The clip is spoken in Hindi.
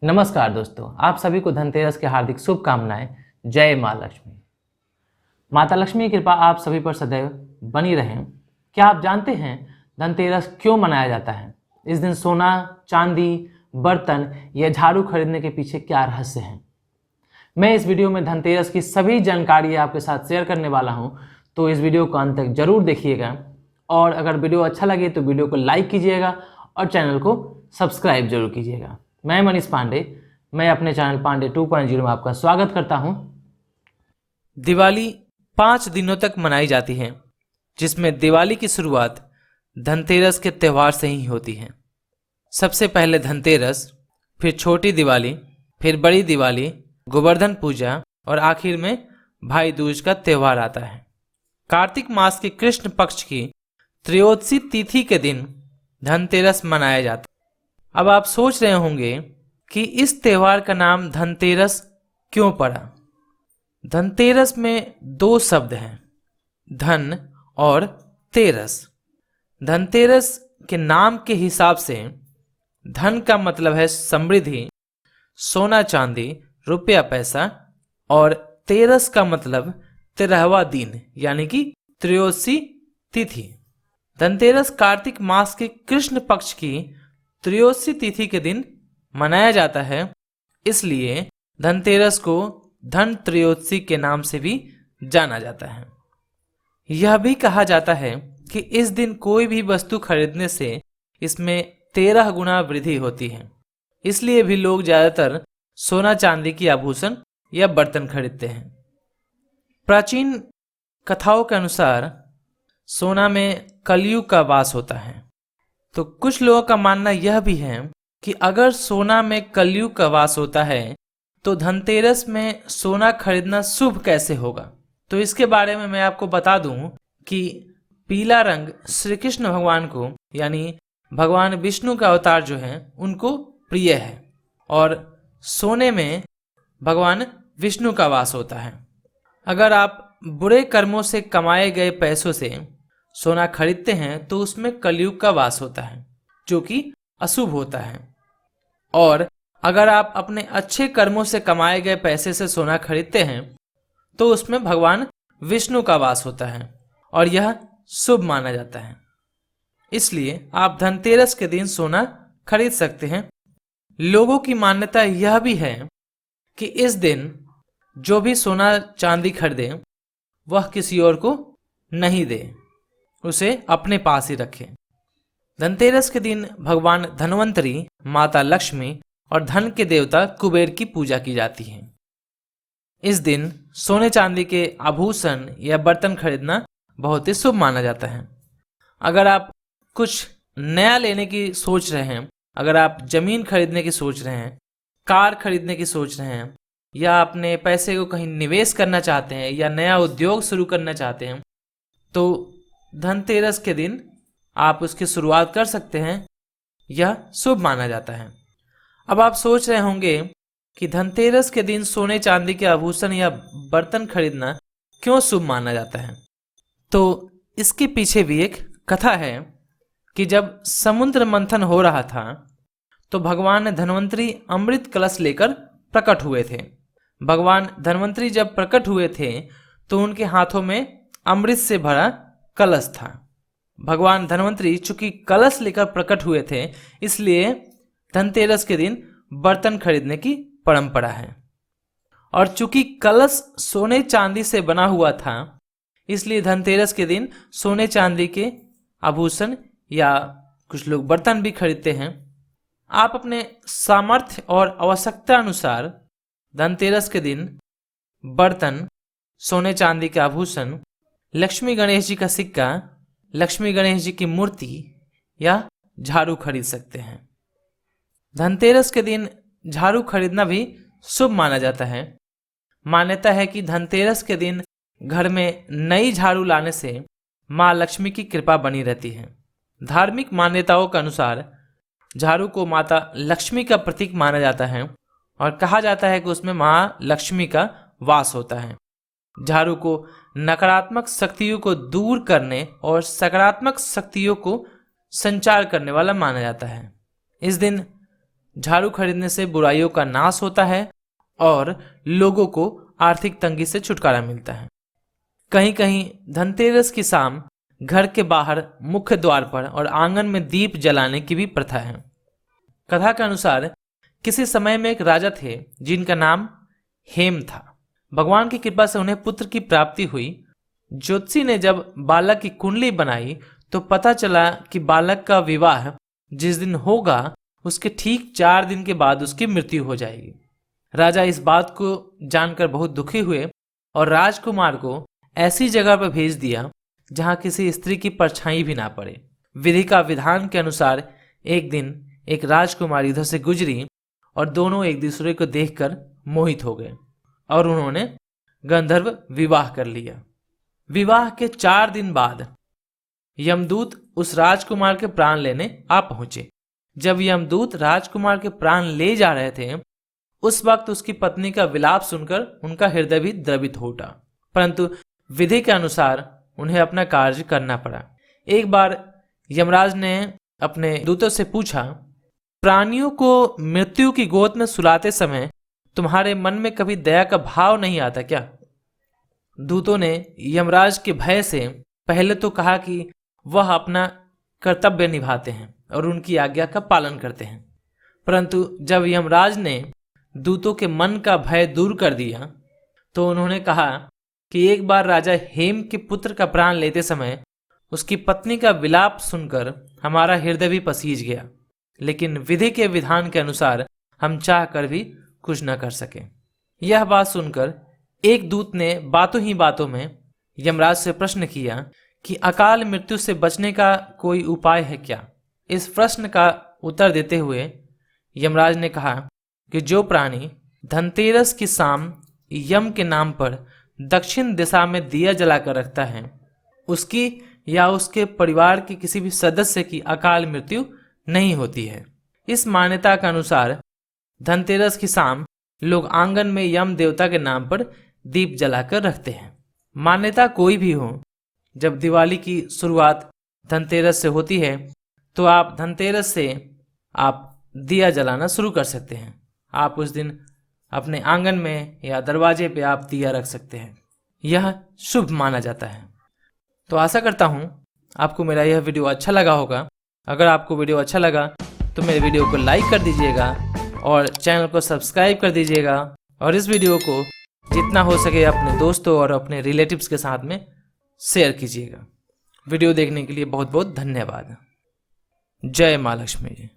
नमस्कार दोस्तों, आप सभी को धनतेरस की हार्दिक शुभकामनाएं। जय माँ लक्ष्मी। माता लक्ष्मी की कृपा आप सभी पर सदैव बनी रहे। क्या आप जानते हैं धनतेरस क्यों मनाया जाता है? इस दिन सोना, चांदी, बर्तन या झाड़ू खरीदने के पीछे क्या रहस्य है? मैं इस वीडियो में धनतेरस की सभी जानकारी आपके साथ शेयर करने वाला हूं, तो इस वीडियो को अंत तक जरूर देखिएगा। और अगर वीडियो अच्छा लगे तो वीडियो को लाइक कीजिएगा और चैनल को सब्सक्राइब जरूर कीजिएगा। मैं मनीष पांडे, मैं अपने चैनल पांडे 2.0 में आपका स्वागत करता हूं। दिवाली 5 दिनों तक मनाई जाती है, जिसमें दिवाली की शुरुआत धनतेरस के त्यौहार से ही होती है। सबसे पहले धनतेरस, फिर छोटी दिवाली, फिर बड़ी दिवाली, गोवर्धन पूजा और आखिर में भाई दूज का त्यौहार आता है। कार्तिक मास के कृष्ण पक्ष की त्रयोदशी तिथि के दिन धनतेरस मनाया जाता है। अब आप सोच रहे होंगे कि इस त्यौहार का नाम धनतेरस क्यों पड़ा। धनतेरस में 2 शब्द हैं, धन और तेरस। धनतेरस के नाम के हिसाब से धन का मतलब है समृद्धि, सोना चांदी, रुपया पैसा, और तेरस का मतलब 13वां दिन यानी कि त्रयोदशी तिथि। धनतेरस कार्तिक मास के कृष्ण पक्ष की त्रयोदशी तिथि के दिन मनाया जाता है, इसलिए धनतेरस को धन त्रयोदशी के नाम से भी जाना जाता है। यह भी कहा जाता है कि इस दिन कोई भी वस्तु खरीदने से इसमें 13 गुना वृद्धि होती है, इसलिए भी लोग ज्यादातर सोना चांदी की आभूषण या बर्तन खरीदते हैं। प्राचीन कथाओं के अनुसार सोना में कलयुग का वास होता है, तो कुछ लोगों का मानना यह भी है कि अगर सोना में कलयुग का वास होता है तो धनतेरस में सोना खरीदना शुभ कैसे होगा। तो इसके बारे में मैं आपको बता दूं कि पीला रंग श्री कृष्ण भगवान को, यानी भगवान विष्णु का अवतार जो है, उनको प्रिय है, और सोने में भगवान विष्णु का वास होता है। अगर आप बुरे कर्मों से कमाए गए पैसों से सोना खरीदते हैं तो उसमें कलयुग का वास होता है, जो कि अशुभ होता है। और अगर आप अपने अच्छे कर्मों से कमाए गए पैसे से सोना खरीदते हैं तो उसमें भगवान विष्णु का वास होता है और यह शुभ माना जाता है। इसलिए आप धनतेरस के दिन सोना खरीद सकते हैं। लोगों की मान्यता यह भी है कि इस दिन जो भी सोना चांदी खरीदे वह किसी और को नहीं दे, उसे अपने पास ही रखें। धनतेरस के दिन भगवान धन्वंतरी, माता लक्ष्मी और धन के देवता कुबेर की पूजा की जाती है। इस दिन सोने चांदी के आभूषण या बर्तन खरीदना बहुत ही शुभ माना जाता है। अगर आप कुछ नया लेने की सोच रहे हैं, अगर आप जमीन खरीदने की सोच रहे हैं, कार खरीदने की सोच रहे हैं, या अपने पैसे को कहीं निवेश करना चाहते हैं या नया उद्योग शुरू करना चाहते हैं, तो धनतेरस के दिन आप उसकी शुरुआत कर सकते हैं। यह शुभ माना जाता है। अब आप सोच रहे होंगे कि धनतेरस के दिन सोने चांदी के आभूषण या बर्तन खरीदना क्यों शुभ माना जाता है। तो इसके पीछे भी एक कथा है कि जब समुद्र मंथन हो रहा था तो भगवान धन्वंतरी अमृत कलश लेकर प्रकट हुए थे। भगवान धन्वंतरी जब प्रकट हुए थे तो उनके हाथों में अमृत से भरा कलश था। भगवान धन्वंतरी चूंकि कलश लेकर प्रकट हुए थे, इसलिए धनतेरस के दिन बर्तन खरीदने की परंपरा है। और चूंकि कलश सोने चांदी से बना हुआ था, इसलिए धनतेरस के दिन सोने चांदी के आभूषण या कुछ लोग बर्तन भी खरीदते हैं। आप अपने सामर्थ्य और आवश्यकता अनुसार धनतेरस के दिन बर्तन, सोने चांदी के आभूषण, लक्ष्मी गणेश जी का सिक्का, लक्ष्मी गणेश जी की मूर्ति या झाड़ू खरीद सकते हैं। धनतेरस के दिन झाड़ू खरीदना भी शुभ माना जाता है। मान्यता है कि धनतेरस के दिन घर में नई झाड़ू लाने से माँ लक्ष्मी की कृपा बनी रहती है। धार्मिक मान्यताओं के अनुसार झाड़ू को माता लक्ष्मी का प्रतीक माना जाता है और कहा जाता है कि उसमें माँ लक्ष्मी का वास होता है। झाड़ू को नकारात्मक शक्तियों को दूर करने और सकारात्मक शक्तियों को संचार करने वाला माना जाता है। इस दिन झाड़ू खरीदने से बुराइयों का नाश होता है और लोगों को आर्थिक तंगी से छुटकारा मिलता है। कहीं कहीं धनतेरस की शाम घर के बाहर मुख्य द्वार पर और आंगन में दीप जलाने की भी प्रथा है। कथा के अनुसार किसी समय में एक राजा थे जिनका नाम हेम था। भगवान की कृपा से उन्हें पुत्र की प्राप्ति हुई। ज्योतिषी ने जब बालक की कुंडली बनाई तो पता चला कि बालक का विवाह जिस दिन होगा उसके ठीक 4 दिन के बाद उसकी मृत्यु हो जाएगी। राजा इस बात को जानकर बहुत दुखी हुए और राजकुमार को ऐसी जगह पर भेज दिया जहां किसी स्त्री की परछाई भी ना पड़े। विधि का विधान के अनुसार एक दिन एक राजकुमारी इधर से गुजरी और दोनों एक दूसरे को देखकर मोहित हो गए और उन्होंने गंधर्व विवाह कर लिया। विवाह के 4 दिन बाद यमदूत उस राजकुमार के प्राण लेने आ पहुंचे। जब यमदूत राजकुमार के प्राण ले जा रहे थे उस वक्त उसकी पत्नी का विलाप सुनकर उनका हृदय भी द्रवित हो उठा, परंतु विधि के अनुसार उन्हें अपना कार्य करना पड़ा। एक बार यमराज ने अपने दूतों से पूछा, प्राणियों को मृत्यु की गोद में सुलाते समय तुम्हारे मन में कभी दया का भाव नहीं आता क्या? दूतों ने यमराज के भय से पहले तो कहा कि वह अपना कर्तव्य निभाते हैं और उनकी आज्ञा का पालन करते हैं, परंतु जब यमराज ने दूतों के मन का भय दूर कर दिया तो उन्होंने कहा कि एक बार राजा हेम के पुत्र का प्राण लेते समय उसकी पत्नी का विलाप सुनकर हमारा हृदय भी पसीज गया, लेकिन विधि के विधान के अनुसार हम चाह कर भी कुछ न कर सके। यह बात सुनकर एक दूत ने बातों ही बातों में यमराज से प्रश्न किया कि अकाल मृत्यु से बचने का कोई उपाय है क्या? इस प्रश्न का उत्तर देते हुए यमराज ने कहा कि जो प्राणी धनतेरस की शाम यम के नाम पर दक्षिण दिशा में दिया जलाकर रखता है उसकी या उसके परिवार के किसी भी सदस्य की अकाल मृत्यु नहीं होती है। इस मान्यता के अनुसार धनतेरस की शाम लोग आंगन में यम देवता के नाम पर दीप जलाकर रखते हैं। मान्यता कोई भी हो, जब दिवाली की शुरुआत धनतेरस से होती है तो आप धनतेरस से आप दिया जलाना शुरू कर सकते हैं। आप उस दिन अपने आंगन में या दरवाजे पे आप दिया रख सकते हैं, यह शुभ माना जाता है। तो आशा करता हूँ आपको मेरा यह वीडियो अच्छा लगा होगा। अगर आपको वीडियो अच्छा लगा तो मेरे वीडियो को लाइक कर दीजिएगा और चैनल को सब्सक्राइब कर दीजिएगा और इस वीडियो को जितना हो सके अपने दोस्तों और अपने रिलेटिव्स के साथ में शेयर कीजिएगा। वीडियो देखने के लिए बहुत बहुत धन्यवाद। जय माँ लक्ष्मी जी।